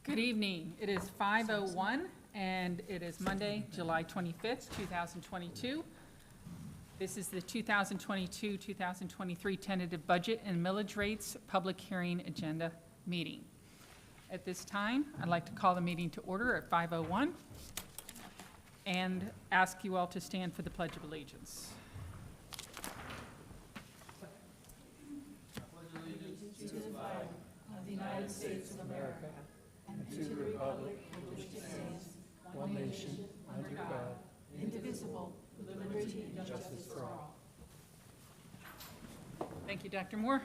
Good evening. It is 5:01 and it is Monday, July 25th, 2022. This is the 2022-2023 tentative budget and millage rates public hearing agenda meeting. At this time, I'd like to call the meeting to order at 5:01 and ask you all to stand for the Pledge of Allegiance. To the flag of the United States of America and to the republic for which it stands, one nation, under God, indivisible, with liberty and justice for all. Thank you, Dr. Moore.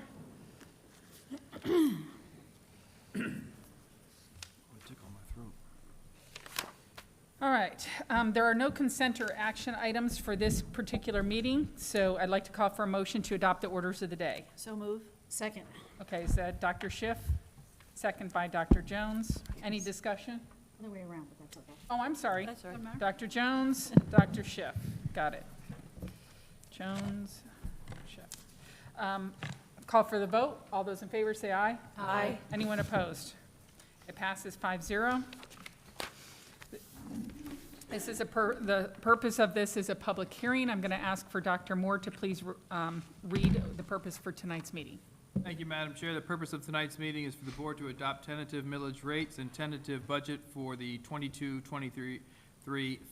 All right, there are no consent or action items for this particular meeting, so I'd like to call for a motion to adopt the orders of the day. So move. Second. Okay, is that Dr. Schiff? Second by Dr. Jones. Any discussion? Other way around, but that's okay. Oh, I'm sorry. That's all right. Dr. Jones, Dr. Schiff. Got it. Jones, Schiff. Call for the vote. All those in favor say aye. Aye. Anyone opposed? It passes 5-0. This is the purpose of this is a public hearing. I'm going to ask for Dr. Moore to please read the purpose for tonight's meeting. Thank you, Madam Chair. The purpose of tonight's meeting is for the board to adopt tentative millage rates and tentative budget for the 22-23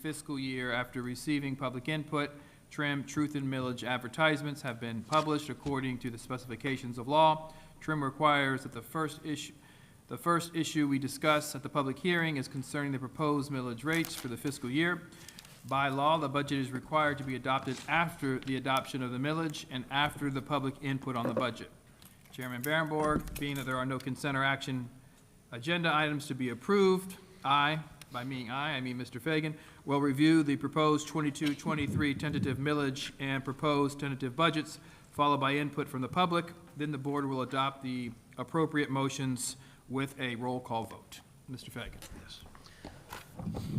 fiscal year after receiving public input. Trim, truth, and millage advertisements have been published according to the specifications of law. Trim requires that the first issue we discuss at the public hearing is concerning the proposed millage rates for the fiscal year. By law, the budget is required to be adopted after the adoption of the millage and after the public input on the budget. Chairman Barenborg, being that there are no consent or action agenda items to be approved, I mean Mr. Fagan, will review the proposed 22-23 tentative millage and proposed tentative budgets, followed by input from the public. Then the board will adopt the appropriate motions with a roll call vote. Mr. Fagan. Yes.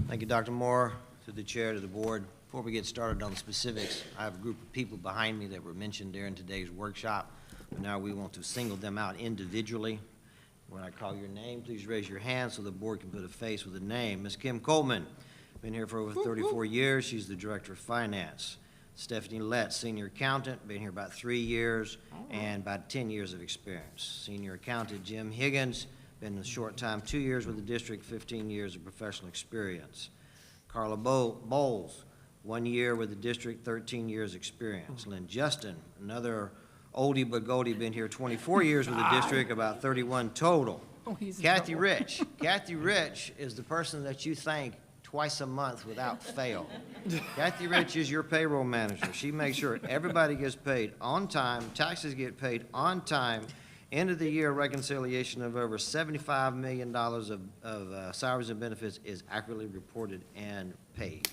Thank you, Dr. Moore, to the chair, to the board. Before we get started on the specifics, I have a group of people behind me that were mentioned during today's workshop, but now we want to single them out individually. When I call your name, please raise your hand so the board can put a face with a name. Ms. Kim Coleman, been here for over 34 years. She's the Director of Finance. Stephanie Lett, Senior Accountant, been here about 3 years and about 10 years of experience. Senior Accountant Jim Higgins, been a short time, 2 years with the district, 15 years of professional experience. Carla Bowles, 1 year with the district, 13 years experience. Lynn Justin, another oldie but goldie, been here 24 years with the district, about 31 total. Kathy Rich. Kathy Rich is the person that you thank twice a month without fail. Kathy Rich is your payroll manager. She makes sure everybody gets paid on time, taxes get paid on time, end of the year reconciliation of over $75 million of salaries and benefits is accurately reported and paid.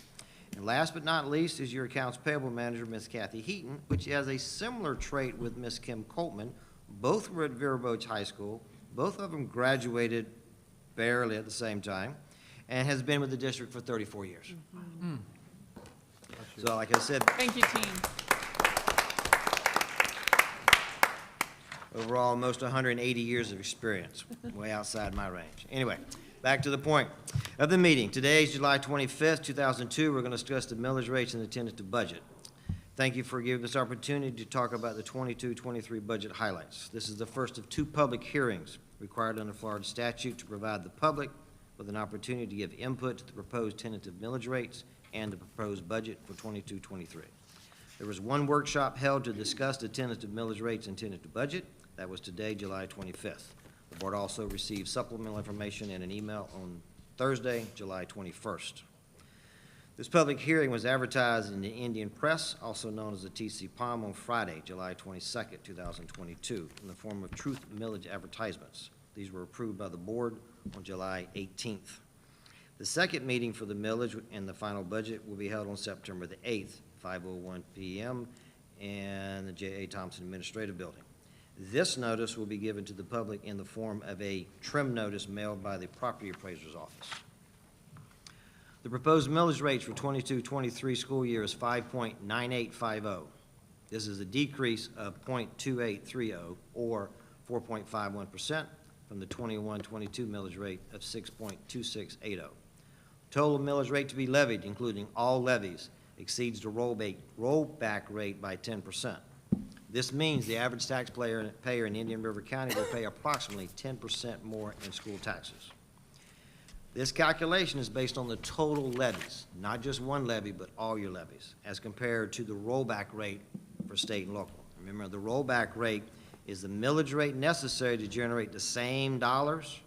And last but not least is your accounts payable manager, Ms. Kathy Heaton, which has a similar trait with Ms. Kim Coleman. Both were at Vera Boach High School. Both of them graduated barely at the same time and has been with the district for 34 years. Mm-hmm. So like I said. Thank you, team. Overall, almost 180 years of experience, way outside my range. Anyway, back to the point of the meeting. Today is July 25th, 2002. We're going to discuss the millage rates and the tentative budget. Thank you for giving us opportunity to talk about the 22-23 budget highlights. This is the first of 2 public hearings required under Florida statute to provide the public with an opportunity to give input to the proposed tentative millage rates and the proposed budget for 22-23. There was 1 workshop held to discuss the tentative millage rates and tentative budget. That was today, July 25th. The board also received supplemental information in an email on Thursday, July 21st. This public hearing was advertised in the Indian Press, also known as the TC Palm, on Friday, July 22nd, 2022, in the form of truth millage advertisements. These were approved by the board on July 18th. The second meeting for the millage and the final budget will be held on September the 8th, 5:01 p.m. in the J.A. Thompson Administrative Building. This notice will be given to the public in the form of a trim notice mailed by the property appraiser's office. The proposed millage rates for 22-23 school year is 5.9850. This is a decrease of 0.2830 or 4.51% from the 21-22 millage rate of 6.2680. Total millage rate to be levied, including all levies, exceeds the rollback rate by 10%. This means the average taxpayer in Indian River County will pay approximately 10% more in school taxes. This calculation is based on the total levies, not just one levy, but all your levies, as compared to the rollback rate for state and local. Remember, the rollback rate is the millage rate necessary to generate the same dollars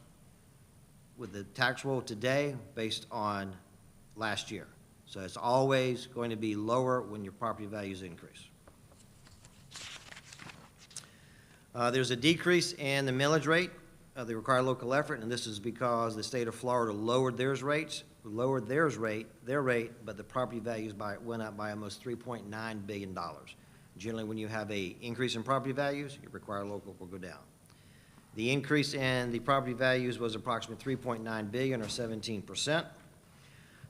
with the tax roll today based on last year. So it's always going to be lower when your property values increase. There's a decrease in the millage rate of the required local effort, and this is because the state of Florida lowered their rate, but the property values went up by almost $3.9 billion. Generally, when you have an increase in property values, your required local will go down. The increase in the property values was approximately $3.9 billion, or 17%.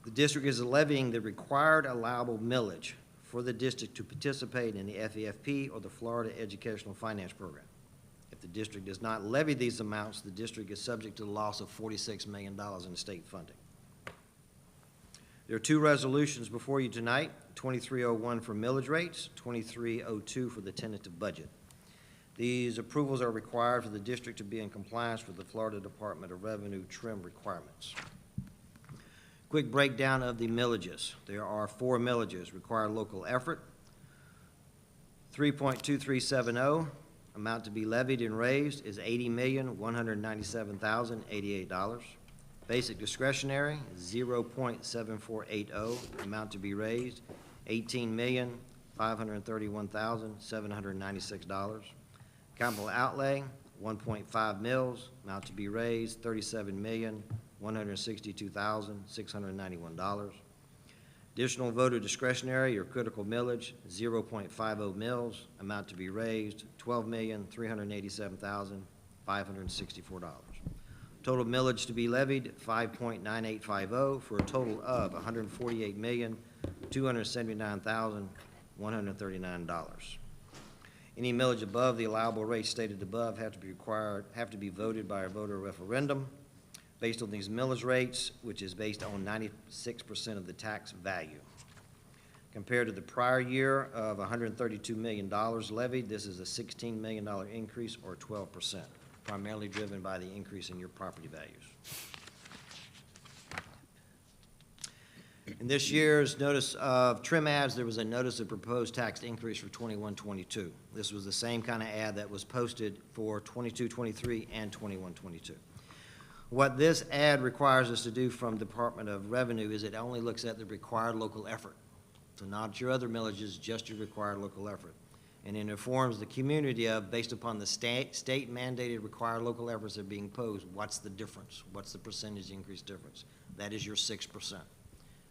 The district is levying the required allowable millage for the district to participate in the FEFP or the Florida Educational Finance Program. If the district does not levy these amounts, the district is subject to the loss of $46 million in state funding. There are two resolutions before you tonight, 2301 for millage rates, 2302 for the tentative budget. These approvals are required for the district to be in compliance with the Florida Department of Revenue trim requirements. Quick breakdown of the millages. There are 4 millages. Required local effort, 3.2370. Amount to be levied and raised is $80,197,088. Basic discretionary, 0.7480. Amount to be raised, $18,531,796. Capital outlay, 1.5 mils. Amount to be raised, $37,162,691. Additional voter discretionary or critical millage, 0.50 mils. Amount to be raised, $12,387,564. Total millage to be levied, 5.9850, for a total of $148,279,139. Any millage above the allowable rate stated above have to be voted by a voter referendum based on these millage rates, which is based on 96% of the tax value. Compared to the prior year of $132 million levied, this is a $16 million increase, or 12%, primarily driven by the increase in your property values. In this year's notice of trim ads, there was a notice of proposed tax increase for 21-22. This was the same kind of ad that was posted for 22-23 and 21-22. What this ad requires us to do from Department of Revenue is it only looks at the required local effort. So not your other millages, just your required local effort. And it informs the community of, based upon the state mandated required local efforts that are being posed, what's the difference? What's the percentage increase difference? That is your 6%.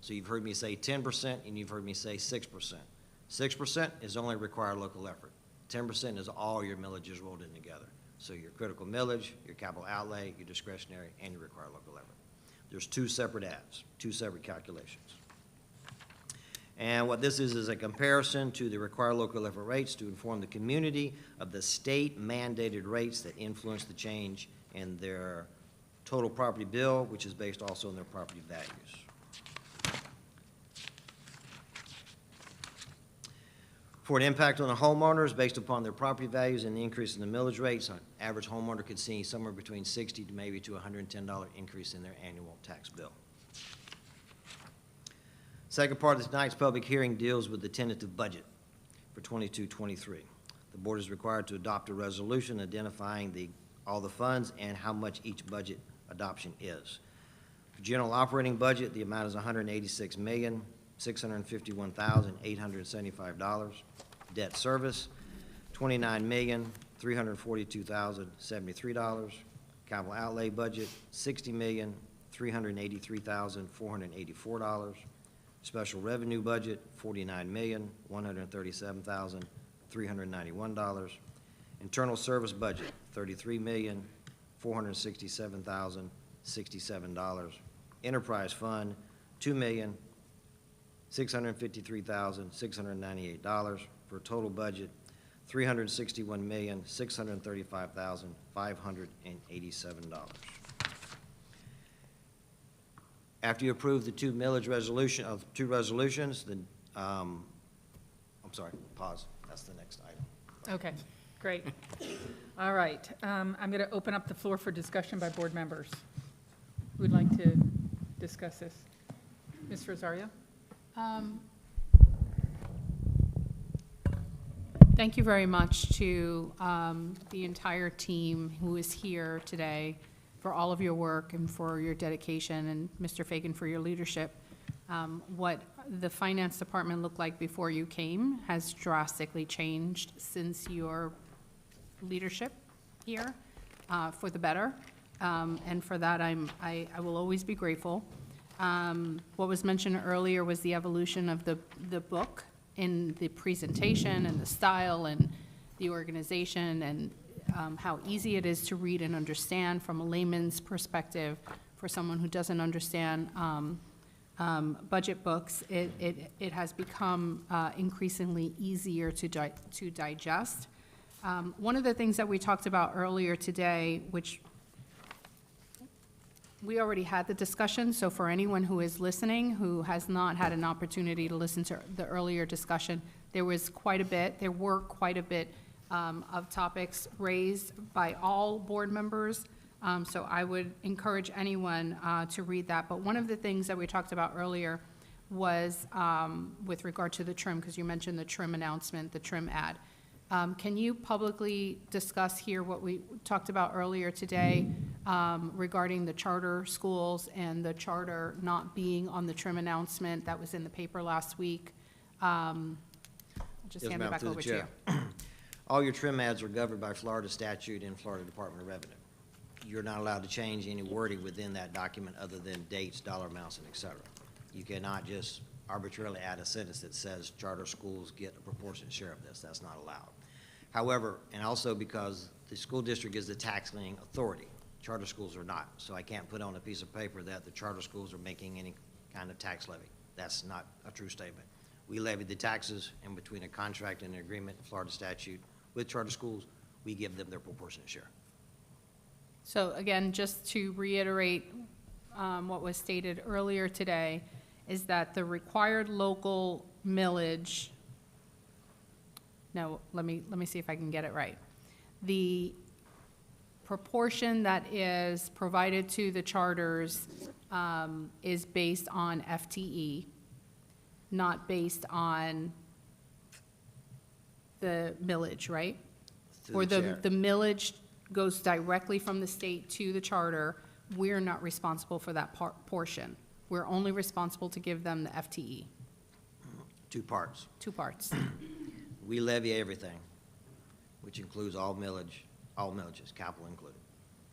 So you've heard me say 10% and you've heard me say 6%. 6% is only required local effort. 10% is all your millages rolled in together. So your critical millage, your capital outlay, your discretionary, and your required local effort. There's 2 separate ads, 2 separate calculations. And what this is a comparison to the required local effort rates to inform the community of the state mandated rates that influence the change in their total property bill, which is based also on their property values. For an impact on the homeowners based upon their property values and the increase in the millage rates, an average homeowner could see somewhere between $60 to maybe to $110 increase in their annual tax bill. Second part of tonight's public hearing deals with the tentative budget for 22-23. The board is required to adopt a resolution identifying all the funds and how much each budget adoption is. For general operating budget, the amount is $186,651,875. Debt service, $29,342,073. Capital outlay budget, $60,383,484. Special revenue budget, $49,137,391. Internal service budget, $33,467,067. Enterprise fund, $2,653,698, for a total budget $361,635,587. After you approve the two millage two resolutions, then, I'm sorry, pause. That's the next item. Okay, great. All right, I'm going to open up the floor for discussion by board members. Who would like to discuss this? Ms. Rosario? Thank you very much to the entire team who is here today for all of your work and for your dedication, and Mr. Fagan for your leadership. What the finance department looked like before you came has drastically changed since your leadership here, for the better. And for that, I will always be grateful. What was mentioned earlier was the evolution of the book in the presentation and the style and the organization, and how easy it is to read and understand from a layman's perspective. For someone who doesn't understand budget books, it has become increasingly easier to digest. One of the things that we talked about earlier today, which we already had the discussion, so for anyone who is listening, who has not had an opportunity to listen to the earlier discussion, there were quite a bit of topics raised by all board members. So I would encourage anyone to read that. But one of the things that we talked about earlier was with regard to the trim, because you mentioned the trim announcement, the trim ad. Can you publicly discuss here what we talked about earlier today regarding the charter schools and the charter not being on the trim announcement that was in the paper last week? I'll just Yes, hand it ma'am, back through the over to you. chair. All your trim ads are governed by Florida statute and Florida Department of Revenue. You're not allowed to change any wording within that document other than dates, dollar amounts, and et cetera. You cannot just arbitrarily add a sentence that says charter schools get a proportionate share of this. That's not allowed. However, and also because the school district is the taxing authority, charter schools are not. So I can't put on a piece of paper that the charter schools are making any kind of tax levy. That's not a true statement. We levy the taxes, and between a contract and an agreement, Florida statute, with charter schools, we give them their proportionate share. So again, just to reiterate what was stated earlier today, is that the required local millage, no, let me see if I can get it right. The proportion that is provided to the charters is based on FTE, not based on the millage, right? Through Or the chair. the millage goes directly from the state to the charter. We're not responsible for that portion. We're only responsible to give them the FTE, Two parts. 2 parts. We levy everything, which includes all millages, capital included.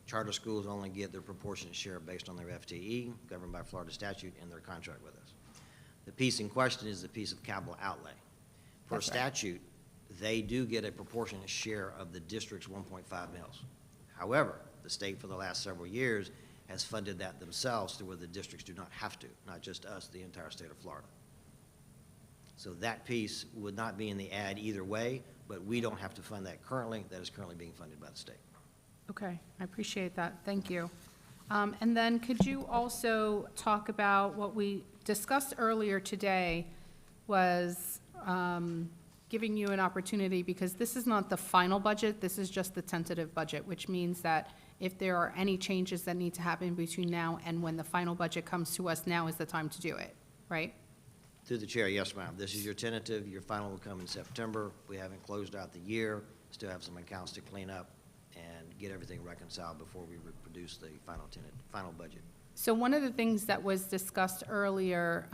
Charter schools only get their proportionate share based on their FTE, governed by Florida statute and their contract with us. The piece in question is the piece of capital outlay. Per That's right. statute, they do get a proportionate share of the district's 1.5 mils. However, the state for the last several years has funded that themselves to where the districts do not have to, not just us, the entire state of Florida. So that piece would not be in the ad either way, but we don't have to fund that currently. That is currently being funded by the state. Okay, I appreciate that. Thank you. And then could you also talk about what we discussed earlier today was giving you an opportunity, because this is not the final budget, this is just the tentative budget, which means that if there are any changes that need to happen between now and when the final budget comes to us, now is the time to do it, right? Through the chair, yes, ma'am. This is your tentative. Your final will come in September. We haven't closed out the year. Still have some accounts to clean up and get everything reconciled before we produce the final budget. So one of the things that was discussed earlier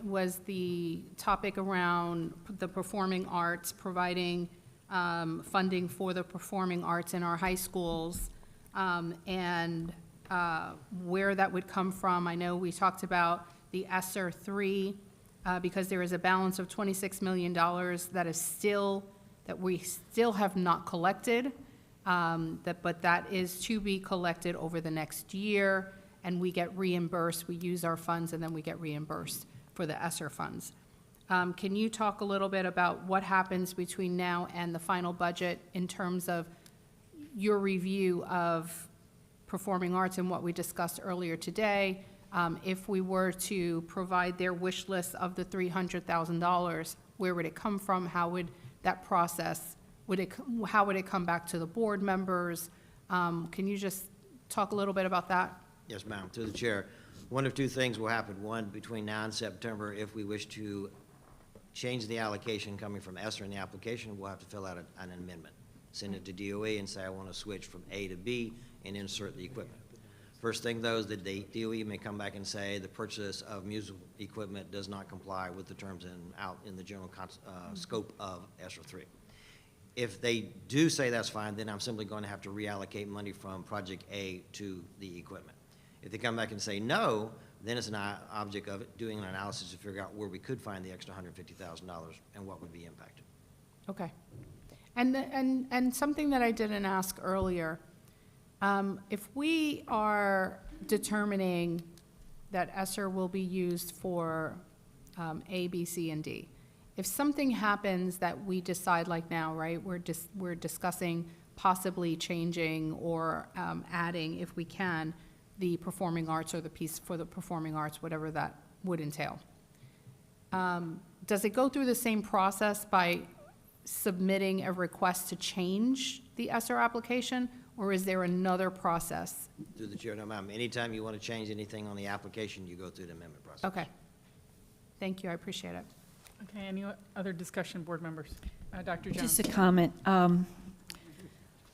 was the topic around the performing arts, providing funding for the performing arts in our high schools, and where that would come from. I know we talked about the ESSER 3, because there is a balance of $26 million that we still have not collected, but that is to be collected over the next year, and we get reimbursed. We use our funds, and then we get reimbursed for the ESSER funds. Can you talk a little bit about what happens between now and the final budget in terms of your review of performing arts and what we discussed earlier today? If we were to provide their wish list of the $300,000, where would it come from? How would that process, how would it come back to the board members? Can you just talk a little bit about that? Yes, ma'am. Through the chair. One of two things will happen. One, between now and September, if we wish to change the allocation coming from ESSER in the application, we'll have to fill out an amendment. Send it to DOE and say, I want to switch from A to B and insert the equipment. First thing, though, is that the DOE may come back and say the purchase of musical equipment does not comply with the terms out in the general scope of ESSER 3. If they do say that's fine, then I'm simply going to have to reallocate money from Project A to the equipment. If they come back and say no, then it's an object of it, doing an analysis to figure out where we could find the extra $150,000 and what would be impacted. Okay. And something that I didn't ask earlier, if we are determining that ESSER will be used for A, B, C, and D, if something happens that we decide, like now, right, we're discussing possibly changing or adding, if we can, the performing arts or the piece for the performing arts, whatever that would entail. Does it go through the same process by submitting a request to change the ESSER application, or is there another process? Through the chair, no, ma'am. Anytime you want to change anything on the application, you go through the amendment process. Okay. Thank you, I appreciate it. Okay, any other discussion, board members? Dr. Jones? Just a comment.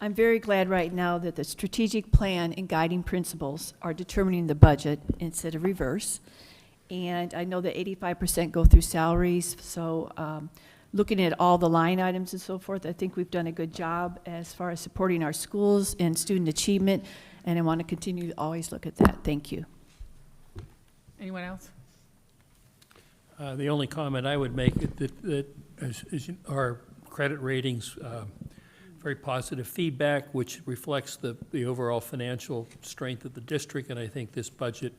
I'm very glad right now that the strategic plan and guiding principles are determining the budget instead of reverse. And I know that 85% go through salaries, so looking at all the line items and so forth, I think we've done a good job as far as supporting our schools and student achievement, and I want to continue to always look at that. Thank you. Anyone else? The only comment I would make that our credit ratings, very positive feedback, which reflects the overall financial strength of the district, and I think this budget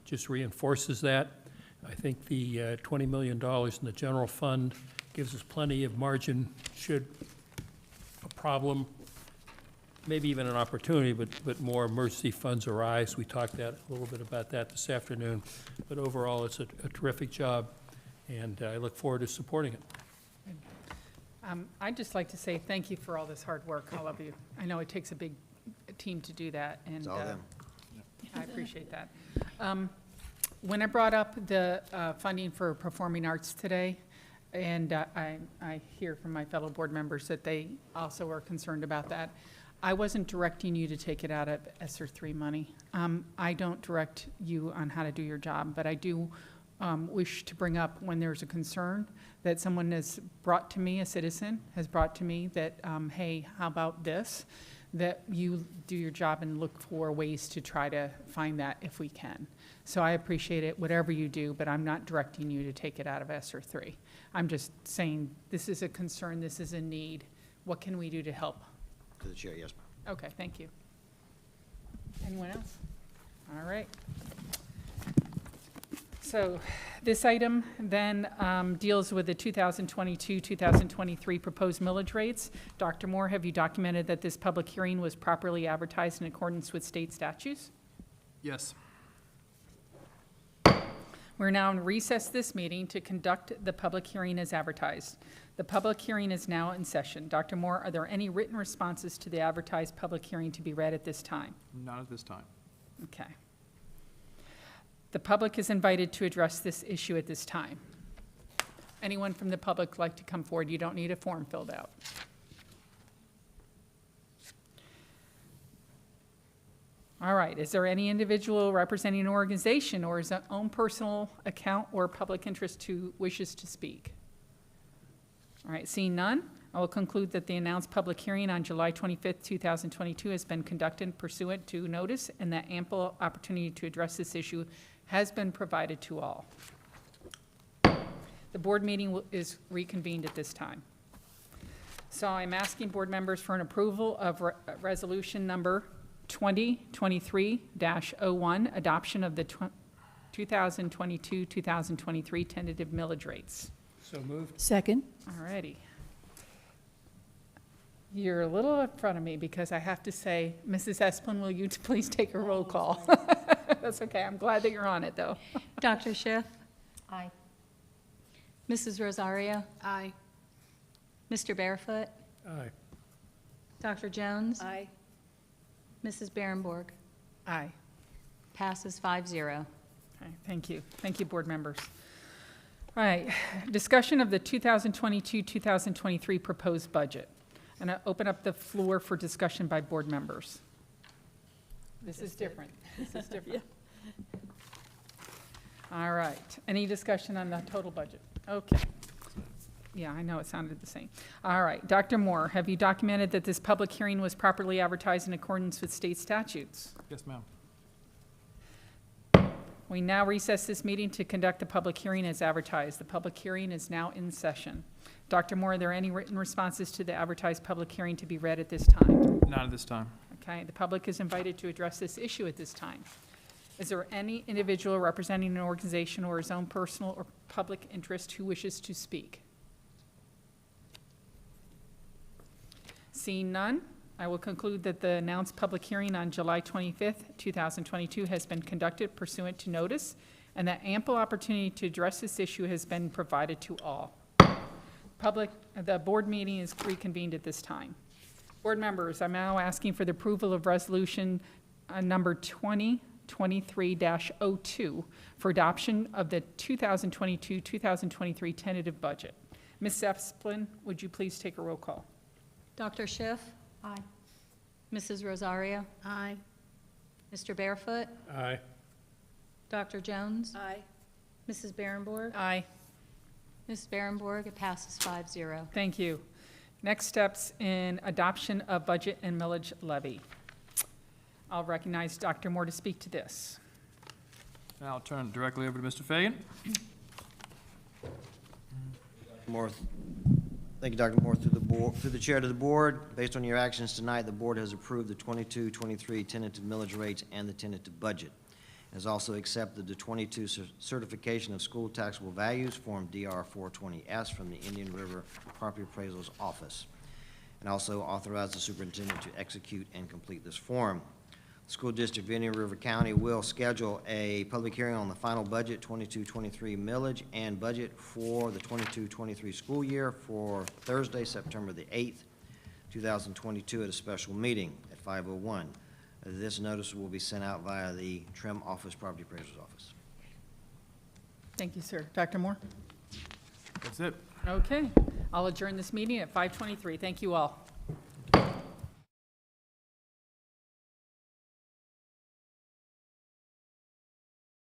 just reinforces that. I think the $20 million in the general fund gives us plenty of margin should a problem, maybe even an opportunity, but more emergency funds arise. We talked a little bit about that this afternoon, but overall it's a terrific job, and I look forward to supporting it. I'd just like to say thank you for all this hard work, all of you. I know it takes a big team to do that, and It's all them. I appreciate that. When I brought up the funding for performing arts today, and I hear from my fellow board members that they also are concerned about that, I wasn't directing you to take it out of ESSER 3 money. I don't direct you on how to do your job, but I do wish to bring up when there's a concern that someone has brought to me, a citizen has brought to me that, hey, how about this? That you do your job and look for ways to try to find that if we can. So I appreciate it, whatever you do, but I'm not directing you to take it out of ESSER 3. I'm just saying this is a concern, this is a need. What can we do to help? To the chair, yes, ma'am. Okay, thank you. Anyone else? All right. So this item then deals with the 2022-2023 proposed millage rates. Dr. Moore, have you documented that this public hearing was properly advertised in accordance with state statutes? Yes. We're now in recess this meeting to conduct the public hearing as advertised. The public hearing is now in session. Dr. Moore, are there any written responses to the advertised public hearing to be read at this time? Not at this time. Okay. The public is invited to address this issue at this time. Anyone from the public like to come forward? You don't need a form filled out. All right, is there any individual representing an organization or his own personal account or public interest who wishes to speak? All right, seeing none, I will conclude that the announced public hearing on July 25th, 2022 has been conducted pursuant to notice and that ample opportunity to address this issue has been provided to all. The board meeting is reconvened at this time. So I'm asking board members for an approval of resolution number 2023-01, adoption of the 2022-2023 tentative millage rates. So moved. Second. All righty. You're a little in front of me because I have to say, Mrs. Esplin, will you please take a roll call? That's okay. I'm glad that you're on it, though. Dr. Schiff, Aye. Mrs. Rosario, Aye. Mr. Barefoot, Aye. Dr. Jones, Aye. Mrs. Barrenborg. Aye. Passes 5-0. Okay, thank you. Thank you, board members. All right, discussion of the 2022-2023 proposed budget. And I open up the floor for discussion by board members. This is different. This is different. All right, any discussion on the total budget? Okay. Yeah, I know, it sounded the same. All right, Dr. Moore, have you documented that this public hearing was properly advertised in accordance with state statutes? Yes, ma'am. We now recess this meeting to conduct the public hearing as advertised. The public hearing is now in session. Dr. Moore, are there any written responses to the advertised public hearing to be read at this time? Not at this time. Okay, the public is invited to address this issue at this time. Is there any individual representing an organization or his own personal or public interest who wishes to speak? Seeing none, I will conclude that the announced public hearing on July 25th, 2022 has been conducted pursuant to notice, and that ample opportunity to address this issue has been provided to all. The board meeting is reconvened at this time. Board members, I'm now asking for the approval of resolution number 2023-02 for adoption of the 2022-2023 tentative budget. Ms. Esplin, would you please take a roll call? Dr. Schiff, Aye. Mrs. Rosario, Aye. Mr. Barefoot, Aye. Dr. Jones, Aye. Mrs. Barrenborg. Aye. Mrs. Barrenborg, it passes 5-0. Thank you. Next steps in adoption of budget and millage levy. I'll recognize Dr. Moore to speak to this. And I'll turn it directly over to Mr. Fagan. Moore, thank you, Dr. Moore. Through the chair to the board, based on your actions tonight, the board has approved the 22-23 tentative millage rates and the tentative budget. Has also accepted the 22 certification of school taxable values, Form DR 420S, from the Indian River Property Appraisal's Office, and also authorized the superintendent to execute and complete this form. The School District of Indian River County will schedule a public hearing on the final budget, 22-23 millage and budget for the 22-23 school year for Thursday, September the 8th, 2022, at a special meeting at 5:01. This notice will be sent out via the Trim Office, Property Appraiser's Office. Thank you, sir. Dr. Moore? That's it. Okay. I'll adjourn this meeting at 5:23. Thank you all.